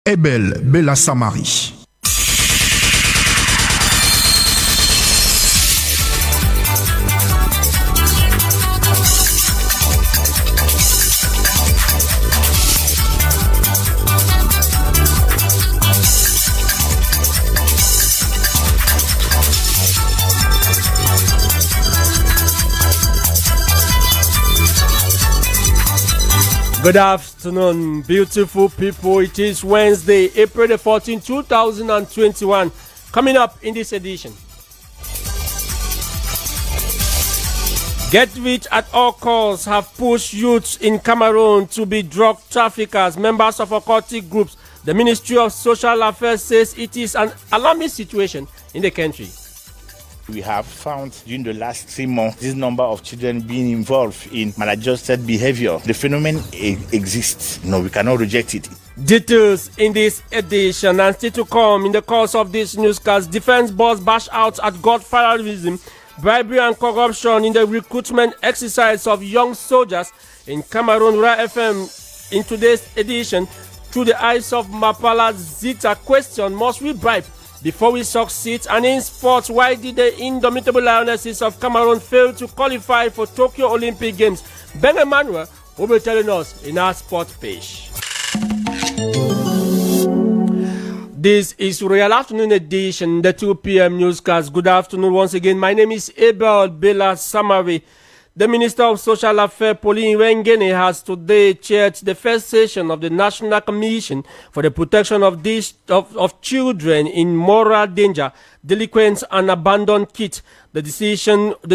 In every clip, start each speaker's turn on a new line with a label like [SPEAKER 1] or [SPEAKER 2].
[SPEAKER 1] Abel Bela Samari.
[SPEAKER 2] Good afternoon, beautiful people. It is Wednesday, April the 14th, 2021. Coming up in this edition. Get rich at all costs have pushed youths in Cameroon to be drug traffickers, members of occultic groups. The Ministry of Social Affairs says it is an alarming situation in the country.
[SPEAKER 3] We have found during the last 3 months this number of children being involved in maladjusted behavior. The phenomenon exists. No, we cannot reject it.
[SPEAKER 2] Details in this edition and still to come in the course of this newscast. Defense boss bash out at godfatherism, bribery and corruption in the recruitment exercise of young soldiers in Cameroon. Ra FM in today's edition, through the eyes of Mapala Zita, question: must we bribe before we succeed? And in sports, why did the indomitable lionesses of Cameroon fail to qualify for Tokyo Olympic Games? Ben Emmanuel will be telling us in our sport page. This is Royal Afternoon Edition, the 2 p.m. newscast. Good afternoon once again. My name is Abel Bela Samari. The Minister of Social Affairs, Pauline Wengene, has today chaired the first session of the National Commission for the Protection of Children in Moral Danger, Delinquents and Abandoned Kids. The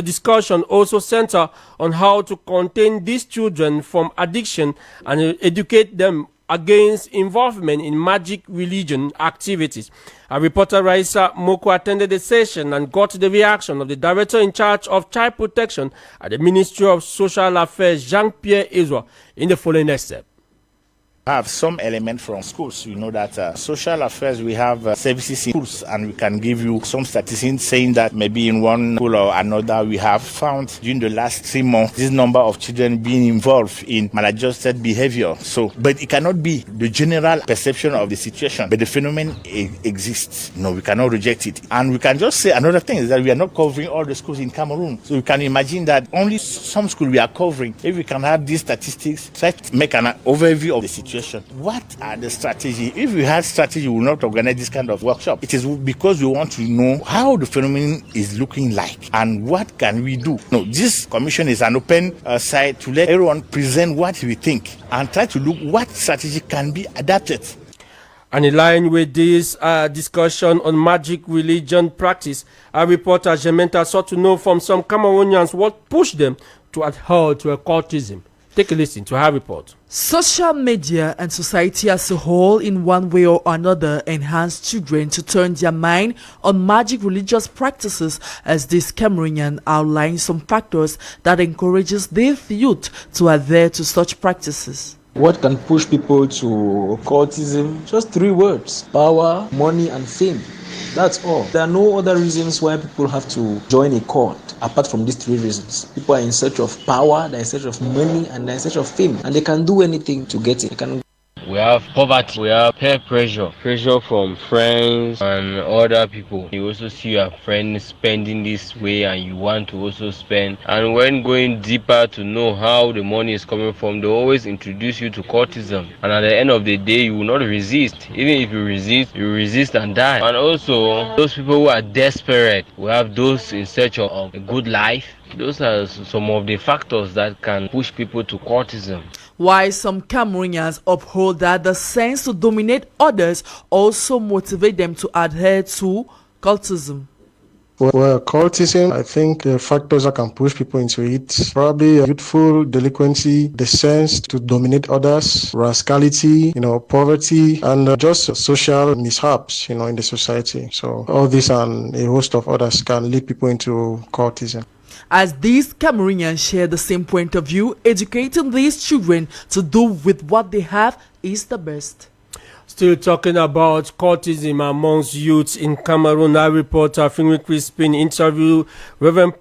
[SPEAKER 2] discussion also centered on how to contain these children from addiction and educate them against involvement in magic religion activities. Our reporter Raisa Moko attended the session and got the reaction of the director in charge of child protection at the Ministry of Social Affairs, Jean-Pierre Ezra, in the following excerpt.
[SPEAKER 3] Have some element from schools. You know that social affairs, we have services in schools, and we can give you some statistics saying that maybe in one school or another we have found during the last 3 months this number of children being involved in maladjusted behavior. So, but it cannot be the general perception of the situation, but the phenomenon exists. No, we cannot reject it. And we can just say another thing is that we are not covering all the schools in Cameroon. So you can imagine that only some schools we are covering. If we can have these statistics, try to make an overview of the situation. What are the strategies? If we had strategy, we will not organize this kind of workshop. It is because we want to know how the phenomenon is looking like and what can we do. No, this commission is an open site to let everyone present what we think and try to look what strategy can be adapted.
[SPEAKER 2] And in line with this discussion on magic religion practice, our reporter Jementa sought to know from some Cameroonians what pushed them to adhere to occultism. Take a listen to her report.
[SPEAKER 4] Social media and society as a whole, in one way or another, enhance children to turn their mind on magic religious practices, as this Cameroonian outlines some factors that encourages their youth to adhere to such practices.
[SPEAKER 5] What can push people to occultism? Just 3 words: power, money, and fame. That's all. There are no other reasons why people have to join a cult apart from these 3 reasons. People are in search of power, they're in search of money, and they're in search of fame. And they can do anything to get it.
[SPEAKER 6] We have poverty, we have peer pressure from friends and other people. You also see your friends spending this way and you want to also spend. And when going deeper to know how the money is coming from, they always introduce you to cultism. And at the end of the day, you will not resist. Even if you resist and die. And also, those people who are desperate, we have those in search of a good life. Those are some of the factors that can push people to cultism.
[SPEAKER 4] While some Cameroonians uphold that the sense to dominate others also motivate them to adhere to cultism.
[SPEAKER 7] Well, cultism, I think the factors that can push people into it, probably youthful delinquency, the sense to dominate others, rascality, poverty, and just social mishaps, in the society. So all this and a host of others can lead people into cultism.
[SPEAKER 4] As these Cameroonians share the same point of view, educating these children to do with what they have is the best.
[SPEAKER 2] Still talking about cultism amongst youths in Cameroon, our reporter Finwi Crispin interviewed Reverend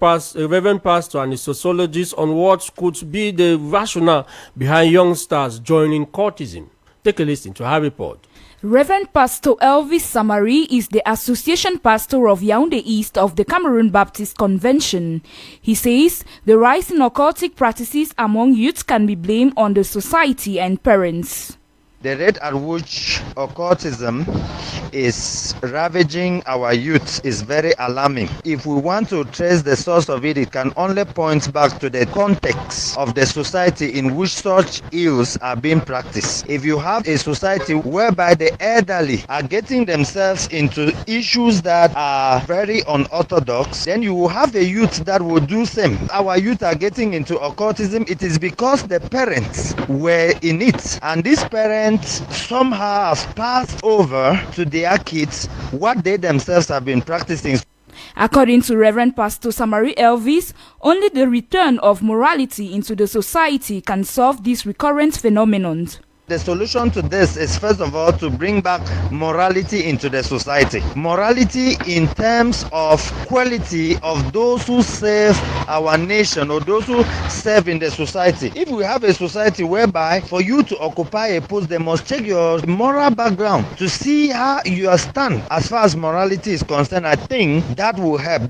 [SPEAKER 2] Pastor and a sociologist on what could be the rationale behind youngsters joining cultism. Take a listen to her report.
[SPEAKER 8] Reverend Pastor Elvis Samari is the association pastor of Yaoundé East of the Cameroon Baptist Convention. He says the rise in occultic practices among youth can be blamed on the society and parents.
[SPEAKER 9] The rate at which occultism is ravaging our youth is very alarming. If we want to trace the source of it, it can only point back to the context of the society in which such ills are being practiced. If you have a society whereby the elderly are getting themselves into issues that are very unorthodox, then you will have a youth that will do same. Our youth are getting into occultism. It is because the parents were in it, and these parents somehow have passed over to their kids what they themselves have been practicing.
[SPEAKER 8] According to Reverend Pastor Samari Elvis, only the return of morality into the society can solve this recurrent phenomenon.
[SPEAKER 9] The solution to this is, first of all, to bring back morality into the society. Morality in terms of quality of those who serve our nation or those who serve in the society. If we have a society whereby for you to occupy a post, they must check your moral background to see how you stand as far as morality is concerned, I think that will help.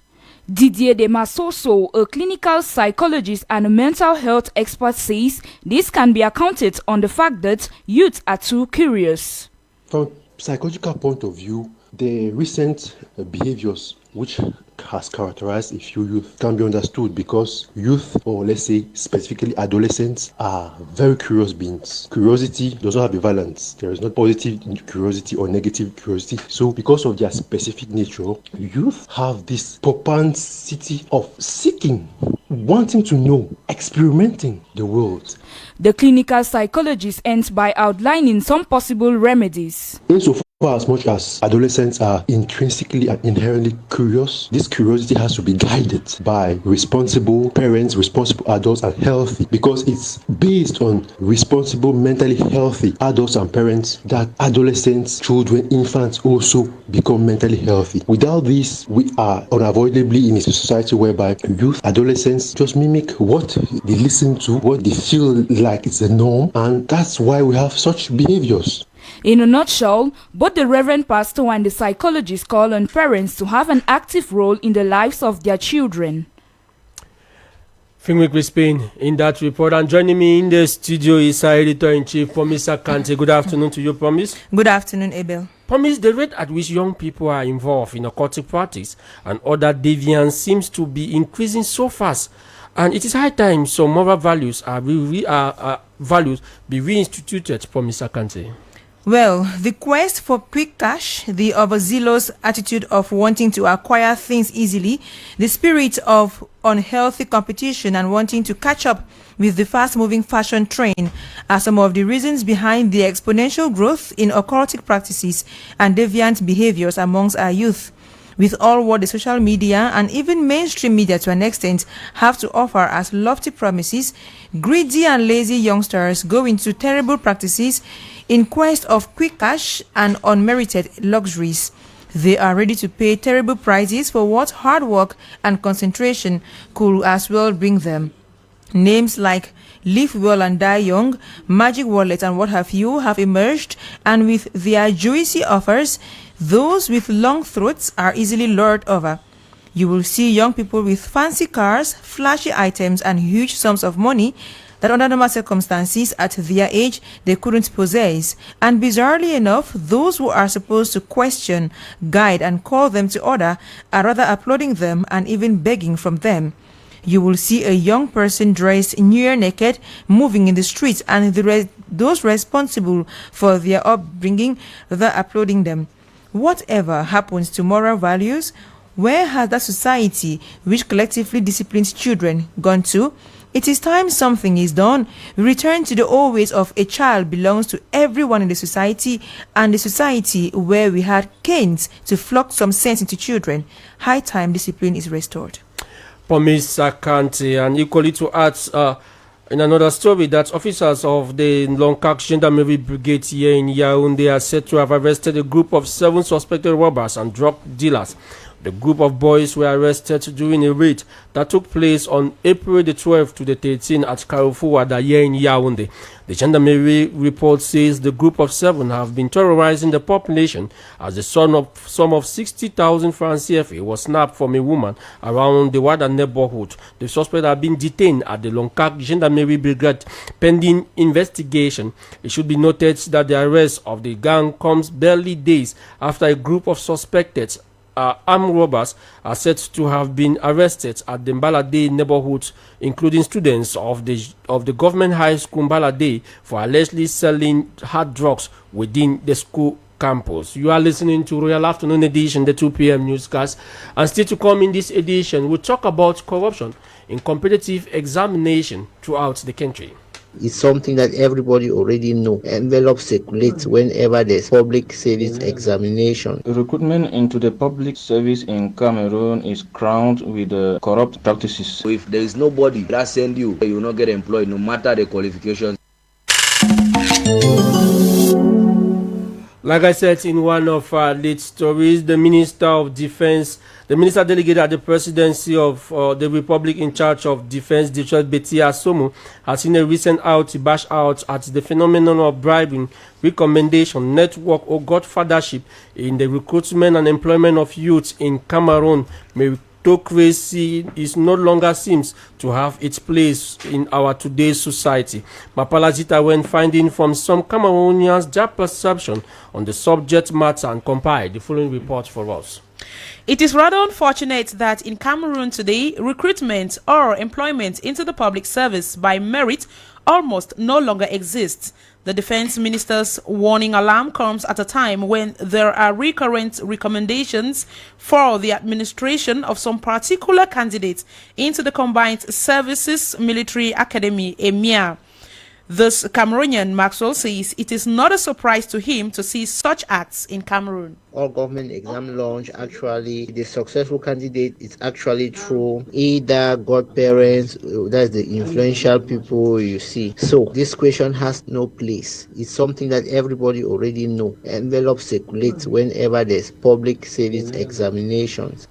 [SPEAKER 8] Didier Demasoso, a clinical psychologist and a mental health expert, says this can be accounted on the fact that youth are too curious.
[SPEAKER 10] From psychological point of view, the recent behaviors which has characterized a few youth can be understood because youth, or let's say specifically adolescents, are very curious beings. Curiosity does not have a balance. There is not positive curiosity or negative curiosity. So because of their specific nature, youth have this propensity of seeking, wanting to know, experimenting the world.
[SPEAKER 8] The clinical psychologist ends by outlining some possible remedies.
[SPEAKER 10] Insofar as much as adolescents are intrinsically and inherently curious, this curiosity has to be guided by responsible parents, responsible adults, and healthy, because it's based on responsible, mentally healthy adults and parents that adolescents, children, infants also become mentally healthy. Without this, we are unavoidably in a society whereby youth, adolescents just mimic what they listen to, what they feel like it's the norm, and that's why we have such behaviors.
[SPEAKER 8] In a nutshell, both the Reverend Pastor and the psychologist call on parents to have an active role in the lives of their children.
[SPEAKER 2] Finwick Crispin in that report, and joining me in the studio is our editor-in-chief, Promise Akante. Good afternoon to you, Promise.
[SPEAKER 11] Good afternoon, Abel.
[SPEAKER 2] Promise, the rate at which young people are involved in occultic practice and other deviance seems to be increasing so fast, and it is high time some moral values be reinstituted, Promise Akante.
[SPEAKER 11] Well, the quest for quick cash, the overzealous attitude of wanting to acquire things easily, the spirit of unhealthy competition and wanting to catch up with the fast-moving fashion trend are some of the reasons behind the exponential growth in occultic practices and deviant behaviors amongst our youth. With all what the social media and even mainstream media to an extent have to offer as lofty promises, greedy and lazy youngsters go into terrible practices in quest of quick cash and unmerited luxuries. They are ready to pay terrible prices for what hard work and concentration could as well bring them. Names like Live Well and Die Young, Magic Wallet and what have you have emerged, and with their juicy offers, those with long throats are easily lured over. You will see young people with fancy cars, flashy items, and huge sums of money that under normal circumstances at their age they couldn't possess. And bizarrely enough, those who are supposed to question, guide, and call them to order are rather applauding them and even begging from them. You will see a young person dressed near naked moving in the streets, and those responsible for their upbringing rather applauding them. Whatever happens to moral values? Where has that society which collectively disciplines children gone to? It is time something is done. We return to the old ways of a child belongs to everyone in the society, and the society where we had canes to flock some sense into children. High time discipline is restored.
[SPEAKER 2] Promise Akante, and equally to add in another story that officers of the Lonkak Gendarmerie Brigade here in Yaoundé are said to have arrested a group of 7 suspected robbers and drug dealers The group of boys were arrested during a raid that took place on April the 12th to the 13th at Carrefour here in Yaoundé. The gendarmerie report says the group of 7 have been terrorizing the population as the sum of 60,000 francs CFA was snapped from a woman around the Wada neighborhood. The suspect had been detained at the Loncac Gendarmerie Brigade pending investigation. It should be noted that the arrest of the gang comes barely days after a group of suspected armed robbers are said to have been arrested at the Mbalade neighborhood, including students of the government high school Mbalade for allegedly selling hard drugs within the school campus. You are listening to Royal Afternoon Edition, the 2 p.m. newscast, and still to come in this edition, we'll talk about corruption in competitive examination throughout the country.
[SPEAKER 12] It's something that everybody already know. Envelopes circulate whenever there's public service examination.
[SPEAKER 5] Recruitment into the public service in Cameroon is crowned with corrupt practices.
[SPEAKER 13] If there is nobody that send you, you will not get employed no matter the qualifications.
[SPEAKER 2] Like I said in one of our late stories, the Minister of Defense, the Minister Delegate at the Presidency of the Republic in charge of Defense, District Betty Asomo, has seen a recent bash out at the phenomenon of bribing, recommendation, network or godfathership in the recruitment and employment of youth in Cameroon. Meritocracy is no longer seems to have its place in our today's society. Mapalazita, when finding from some Cameroonians their perception on the subject matter, and compiled the following report for us.
[SPEAKER 11] It is rather unfortunate that in Cameroon today, recruitment or employment into the public service by merit almost no longer exists. The defense minister's warning alarm comes at a time when there are recurrent recommendations for the administration of some particular candidates into the Combined Services Military Academy, EMIA. This Cameroonian Maxwell says it is not a surprise to him to see such acts in Cameroon.
[SPEAKER 12] All government exam launch, actually, the successful candidate is actually through either godparents, that's the influential people you see. So this question has no place. It's something that everybody already know. Envelopes circulate whenever there's public service examinations.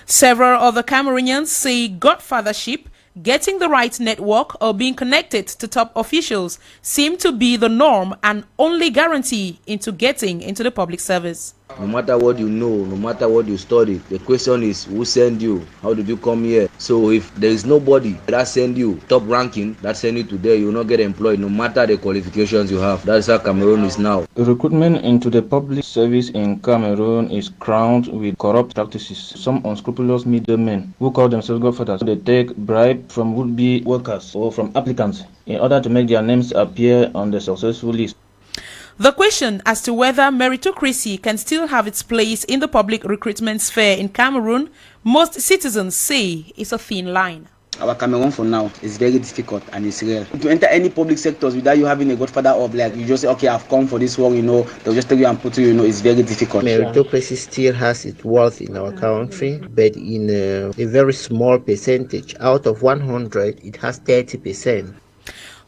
[SPEAKER 11] Several other Cameroonians say godfathership, getting the right network or being connected to top officials seem to be the norm and only guarantee into getting into the public service.
[SPEAKER 13] No matter what you know, no matter what you study, the question is who sent you? How did you come here? So if there is nobody that send you top ranking, that send you today, you will not get employed no matter the qualifications you have. That's how Cameroon is now.
[SPEAKER 5] Recruitment into the public service in Cameroon is crowned with corrupt practices. Some unscrupulous middlemen who call themselves godfathers, they take bribe from would-be workers or from applicants in order to make their names appear on the successful list.
[SPEAKER 11] The question as to whether meritocracy can still have its place in the public recruitment sphere in Cameroon, most citizens say is a thin line.
[SPEAKER 14] Our Cameroon for now is very difficult and it's rare. To enter any public sectors without you having a godfather or like you just say, okay, I've come for this work, they'll just tell you and put you, it's very difficult.
[SPEAKER 12] Meritocracy still has its worth in our country, but in a very small percentage. Out of 100, it has 30%.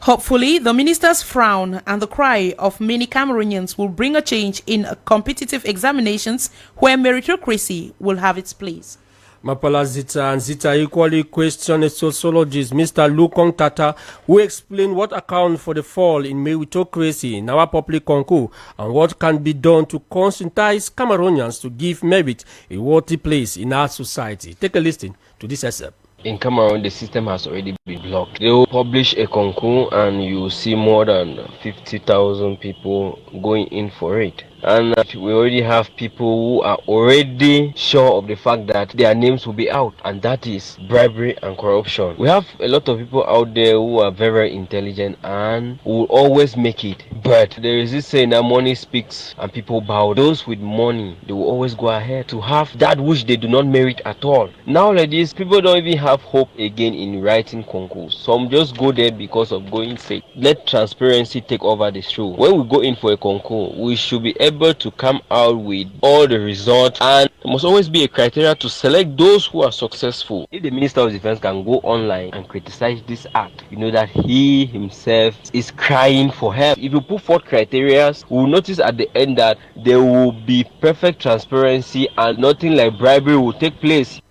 [SPEAKER 11] Hopefully, the minister's frown and the cry of many Cameroonians will bring a change in competitive examinations where meritocracy will have its place.
[SPEAKER 2] Mapala Zita and Zita equally question a sociologist, Mr. Lukong Tata, who explained what accounts for the fall in meritocracy in our public concours and what can be done to conscientize Cameroonians to give merit a worthy place in our society. Take a listen to this excerpt.
[SPEAKER 6] In Cameroon, the system has already been blocked. They will publish a concours and you see more than 50,000 people going in for it. And we already have people who are already sure of the fact that their names will be out, and that is bribery and corruption. We have a lot of people out there who are very intelligent and will always make it. But there is this saying that money speaks and people bow. Those with money, they will always go ahead to have that which they do not merit at all. Nowadays, people don't even have hope again in writing concours. Some just go there because of going sake. Let transparency take over the show. When we go in for a concours, we should be able to come out with all the results and There must always be a criteria to select those who are successful. If the Minister of Defense can go online and criticize this act, you know that he himself is crying for help. If you put forth criteria, we will notice at the end that there will be perfect transparency and nothing like bribery will take place.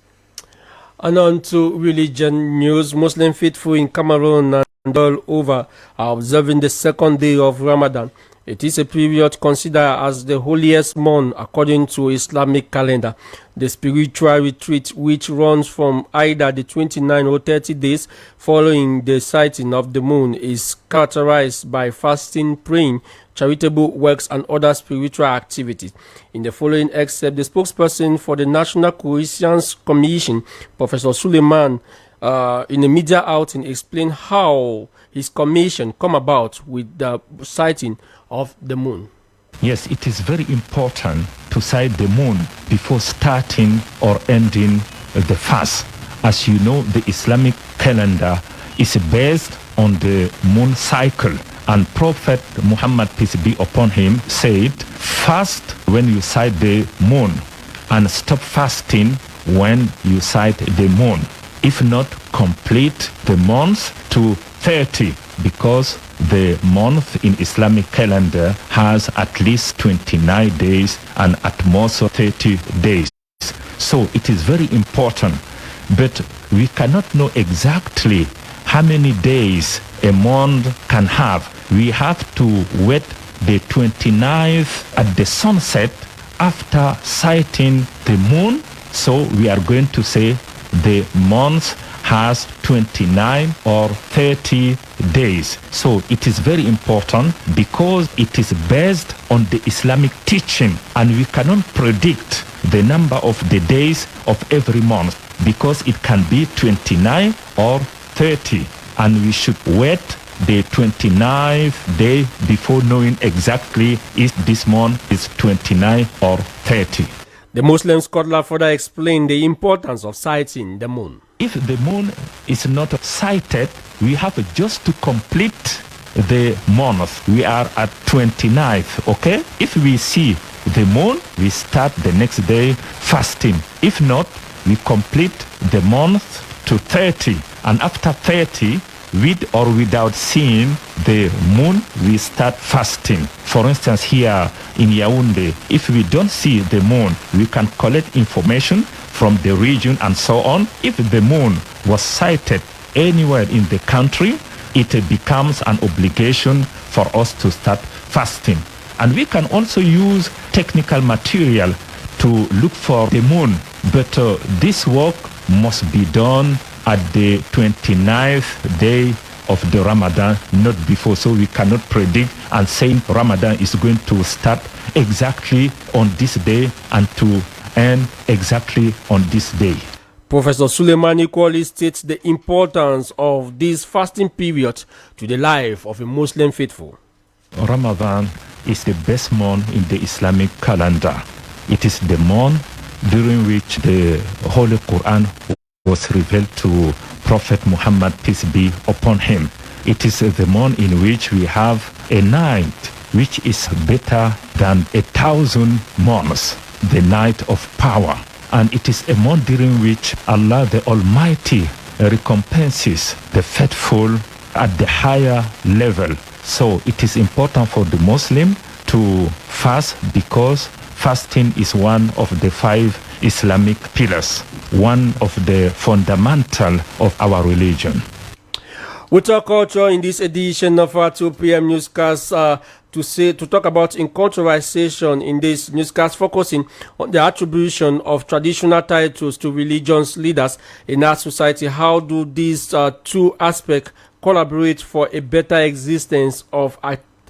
[SPEAKER 2] And on to religion news. Muslim faithful in Cameroon and all over are observing the second day of Ramadan. It is a period considered as the holiest month according to Islamic calendar. The spiritual retreat, which runs from either the 29 or 30 days following the sighting of the moon, is characterized by fasting, praying, charitable works, and other spiritual activities. In the following excerpt, the spokesperson for the National Cohesion Commission, Professor Suleiman, in a media outing, explained how his commission come about with the sighting of the moon.
[SPEAKER 15] Yes, it is very important to sight the moon before starting or ending the fast. As you know, the Islamic calendar is based on the moon cycle. And Prophet Muhammad, peace be upon him, said, fast when you sight the moon and stop fasting when you sight the moon. If not, complete the month to 30, because the month in Islamic calendar has at least 29 days and at most 30 days. So it is very important, but we cannot know exactly how many days a month can have. We have to wait the 29th at the sunset after sighting the moon. So we are going to say the month has 29 or 30 days. So it is very important because it is based on the Islamic teaching, and we cannot predict the number of the days of every month because it can be 29 or 30, and we should wait the 29th day before knowing exactly if this month is 29 or 30.
[SPEAKER 2] The Muslim scholar further explained the importance of sighting the moon.
[SPEAKER 15] If the moon is not sighted, we have just to complete the month. We are at 29th, okay? If we see the moon, we start the next day fasting. If not, we complete the month to 30. And after 30, with or without seeing the moon, we start fasting. For instance, here in Yaoundé, if we don't see the moon, we can collect information from the region and so on. If the moon was sighted anywhere in the country, it becomes an obligation for us to start fasting. And we can also use technical material to look for the moon, but this work must be done at the 29th day of the Ramadan, not before. So we cannot predict and say Ramadan is going to start exactly on this day and to end exactly on this day.
[SPEAKER 2] Professor Suleiman equally states the importance of this fasting period to the life of a Muslim faithful.
[SPEAKER 15] Ramadan is the best month in the Islamic calendar. It is the month during which the Holy Quran was revealed to Prophet Muhammad, peace be upon him. It is the month in which we have a night which is better than 1,000 months, the night of power. And it is a month during which Allah the Almighty recompenses the faithful at the higher level. So it is important for the Muslim to fast because fasting is one of the 5 Islamic pillars, one of the fundamental of our religion.
[SPEAKER 2] We talk culture in this edition of our 2 p.m. newscast to talk about inculturization in this newscast, focusing on the attribution of traditional titles to religious leaders in our society. How do these two aspects collaborate for a better existence of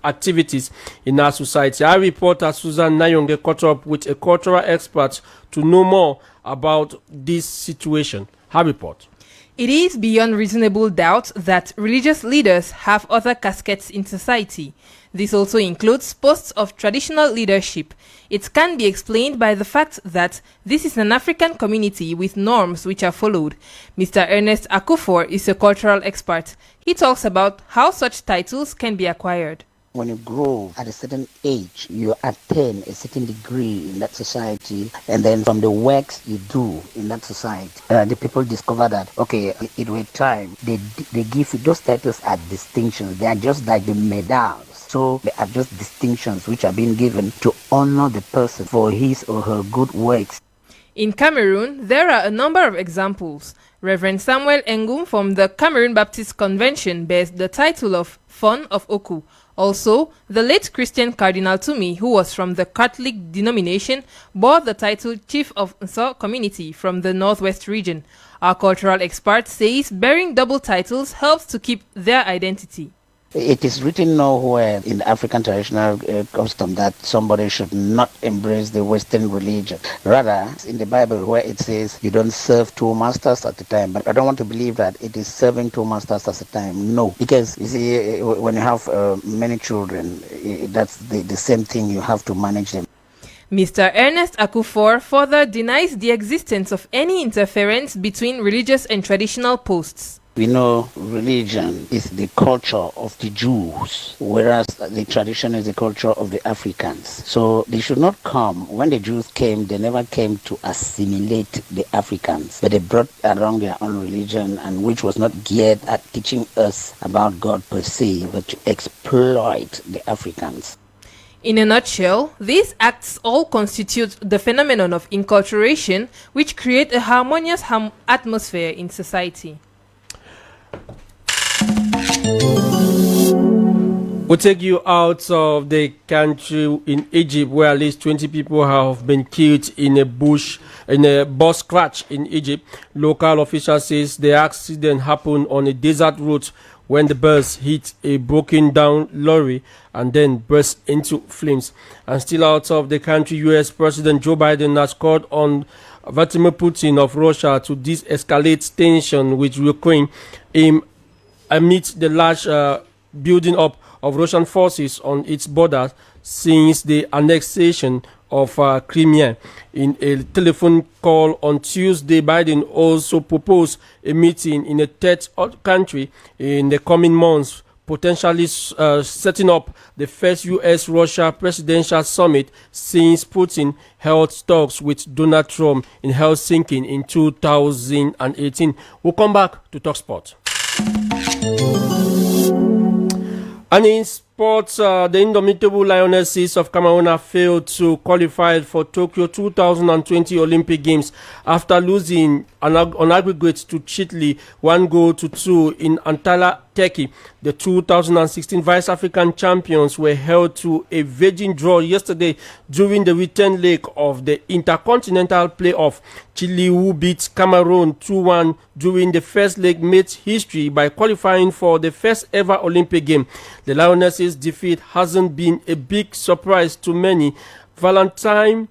[SPEAKER 2] activities in our society? Our reporter Susan Nayonge caught up with a cultural expert to know more about this situation. Her report.
[SPEAKER 16] It is beyond reasonable doubt that religious leaders have other caskets in society. This also includes posts of traditional leadership. It can be explained by the fact that this is an African community with norms which are followed. Mr. Ernest Akufor is a cultural expert. He talks about how such titles can be acquired.
[SPEAKER 17] When you grow at a certain age, you attain a certain degree in that society, and then from the works you do in that society, the people discover that, okay, it will time, they give you those titles as distinctions. They are just like the medals. So they are just distinctions which are being given to honor the person for his or her good works.
[SPEAKER 16] In Cameroon, there are a number of examples. Reverend Samuel Engum from the Cameroon Baptist Convention bears the title of Fon of Oku. Also, the late Christian Cardinal Tumi, who was from the Catholic denomination, bore the title Chief of Nso Community from the Northwest region. Our cultural expert says bearing double titles helps to keep their identity.
[SPEAKER 17] It is written nowhere in the African traditional custom that somebody should not embrace the Western religion. Rather, in the Bible where it says you don't serve two masters at a time. But I don't want to believe that it is serving two masters at a time. No. Because, you see, when you have many children, that's the same thing. You have to manage them.
[SPEAKER 16] Mr. Ernest Akufor further denies the existence of any interference between religious and traditional posts.
[SPEAKER 17] We know religion is the culture of the Jews, whereas the tradition is the culture of the Africans. So they should not come. When the Jews came, they never came to assimilate the Africans, but they brought along their own religion, and which was not geared at teaching us about God per se, but to exploit the Africans.
[SPEAKER 16] In a nutshell, these acts all constitute the phenomenon of inculturation, which create a harmonious atmosphere in society.
[SPEAKER 2] We'll take you out of the country in Egypt, where at least 20 people have been killed in a bus crash in Egypt. Local officials says the accident happened on a desert route when the bus hit a broken down lorry and then burst into flames. And still out of the country, U.S. President Joe Biden has called on Vladimir Putin of Russia to de-escalate tension with Ukraine amidst the large building up of Russian forces on its borders since the annexation of Crimea. In a telephone call on Tuesday, Biden also proposed a meeting in a third country in the coming months, potentially setting up the first U.S.-Russia presidential summit since Putin held talks with Donald Trump in Helsinki in 2018. We'll come back to talk sport. And in sports, the indomitable Lionesses of Cameroon have failed to qualify for Tokyo 2020 Olympic Games after losing on aggregate to Chile 1-2 in Antalya, Turkey. The 2016 Vice African champions were held to a virgin draw yesterday during the return leg of the Intercontinental Playoff. Chile, who beat Cameroon 2-1 during the first leg, made history by qualifying for the first ever Olympic game. The Lionesses' defeat hasn't been a big surprise to many. Valentine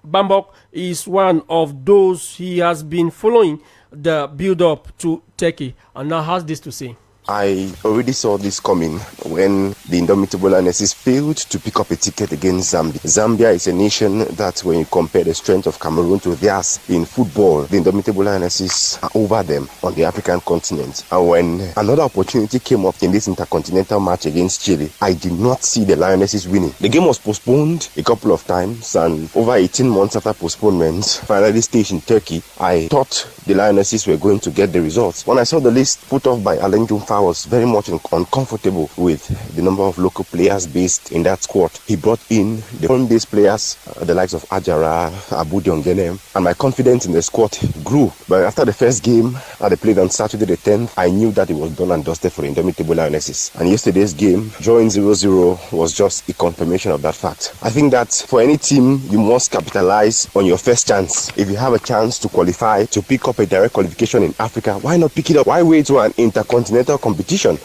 [SPEAKER 2] Bambok is one of those. He has been following the build-up to Turkey and now has this to say.
[SPEAKER 18] I already saw this coming when the Indomitable Lionesses failed to pick up a ticket against Zambia. Zambia is a nation that, when you compare the strength of Cameroon to theirs in football, the Indomitable Lionesses are over them on the African continent. And when another opportunity came up in this intercontinental match against Chile, I did not see the Lionesses winning. The game was postponed a couple of times, and over 18 months after postponement, finally staged in Turkey, I thought the Lionesses were going to get the results. When I saw the list put off by Alain Jumfa, I was very much uncomfortable with the number of local players based in that squad. He brought in the home-based players, the likes of Ajara, Abu Diongene, and my confidence in the squad grew. But after the first game that they played on Saturday the 10th, I knew that it was done and dusted for the Indomitable Lionesses. And yesterday's game, drawing 0-0, was just a confirmation of that fact. I think that for any team, you must capitalize on your first chance. If you have a chance to qualify, to pick up a direct qualification in Africa, why not pick it up? Why wait to an intercontinental competition?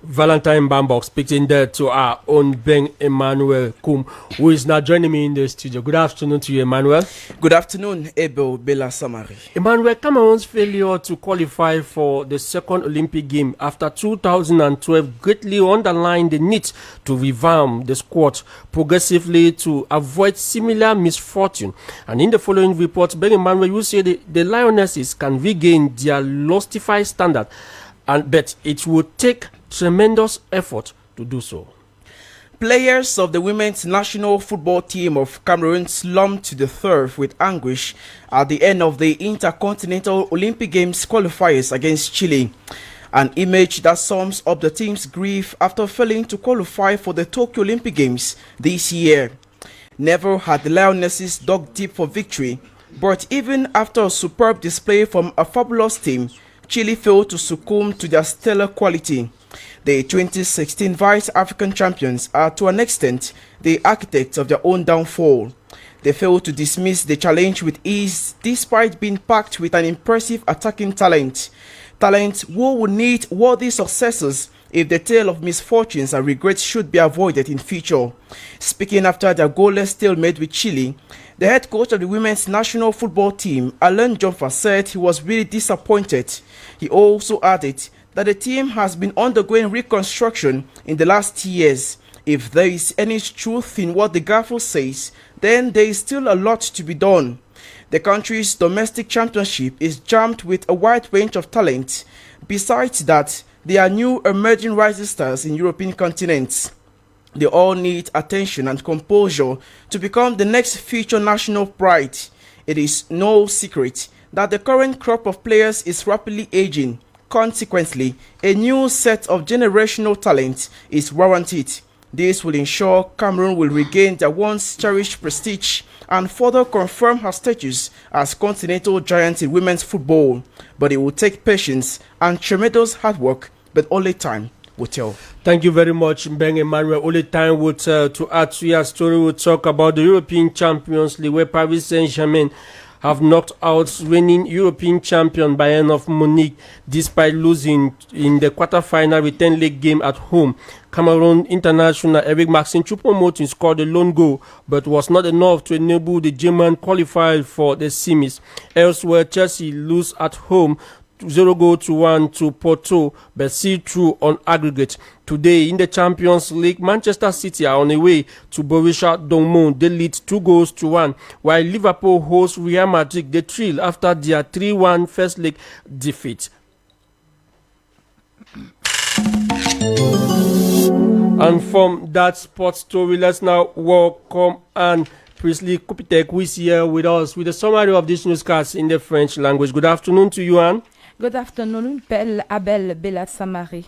[SPEAKER 2] Valentine Bambok speaking there to our own Ben Emmanuel Kum, who is now joining me in the studio. Good afternoon to you, Emmanuel.
[SPEAKER 19] Good afternoon, Abel Bela Samari.
[SPEAKER 2] Emmanuel, Cameroon's failure to qualify for the second Olympic game after 2012 greatly underlined the need to revamp the squad progressively to avoid similar misfortune. And in the following report, Ben Emmanuel, you say the Lionesses can regain their lostified standard, but it will take tremendous effort to do so.
[SPEAKER 19] Players of the women's national football team of Cameroon slumped to the turf with anguish at the end of the Intercontinental Olympic Games qualifiers against Chile. An image that sums up the team's grief after failing to qualify for the Tokyo Olympic Games this year. Never had the Lionesses dug deep for victory, but even after a superb display from a fabulous team, Chile failed to succumb to their stellar quality. The 2016 Vice African champions are to an extent the architects of their own downfall. They failed to dismiss the challenge with ease despite being packed with an impressive attacking talent. Talent who will need worthy successors if the tale of misfortunes and regrets should be avoided in future. Speaking after their goalless stalemate with Chile, the head coach of the women's national football team, Alain Jomfa, said he was really disappointed. He also added that the team has been undergoing reconstruction in the last years. If there is any truth in what the gaffer says, then there is still a lot to be done. The country's domestic championship is jammed with a wide range of talent. Besides that, there are new emerging rising stars in European continents. They all need attention and composure to become the next future national pride. It is no secret that the current crop of players is rapidly aging. Consequently, a new set of generational talent is warranted. This will ensure Cameroon will regain their once cherished prestige and further confirm her status as continental giant in women's football. But it will take patience and tremendous hard work, but only time will tell.
[SPEAKER 2] Thank you very much, Mbeng Emmanuel. Only time will tell. To add to your story, we'll talk about the European Champions League, where Paris Saint-Germain have knocked out reigning European champion Bayern of Munich despite losing in the quarter-final return leg game at home. Cameroon international Eric Maxime Choupo-Moting scored a lone goal, but was not enough to enable the German qualify for the semis. Elsewhere, Chelsea lose at home 0-1 to Porto, but see through on aggregate. Today in the Champions League, Manchester City are on the way to Borussia Dortmund. They lead 2-1, while Liverpool hosts Real Madrid. They thrill after their 3-1 first leg defeat. And from that sports story, let's now welcome Anne Priestley Kopitek, who is here with us with a summary of this newscast in the French language. Good afternoon to you, Anne.
[SPEAKER 8] Good afternoon, Abel Bela Samari.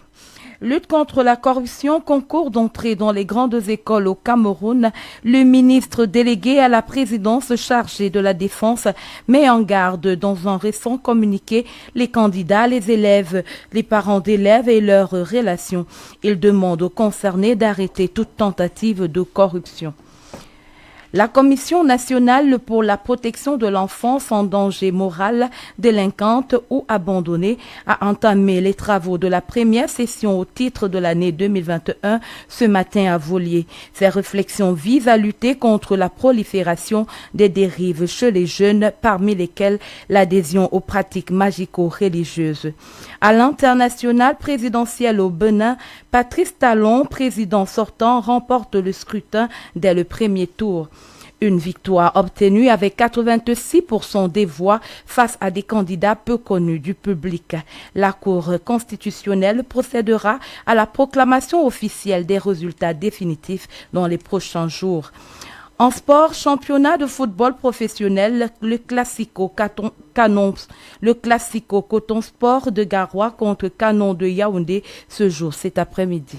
[SPEAKER 8] Lutte contre la corruption, concours d'entrée dans les grandes écoles au Cameroun. Le ministre délégué à la présidence chargé de la défense met en garde dans un récent communiqué les candidats, les élèves, les parents d'élèves et leurs relations. Il demande aux concernés d'arrêter toute tentative de corruption. La Commission nationale pour la protection de l'enfance en danger moral, délinquante ou abandonnée a entamé les travaux de la première session au titre de l'année 2021 ce matin à Volier. Ces réflexions visent à lutter contre la prolifération des dérives chez les jeunes, parmi lesquelles l'adhésion aux pratiques magico-religieuses. À l'international présidentiel au Bénin, Patrice Talon, président sortant, remporte le scrutin dès le premier tour. Une victoire obtenue avec 86% des voix face à des candidats peu connus du public. La Cour constitutionnelle procédera à la proclamation officielle des résultats définitifs dans les prochains jours. En sport, championnat de football professionnel, le Classico Coton Sport de Garoua contre Canon de Yaoundé se joue cet après-midi.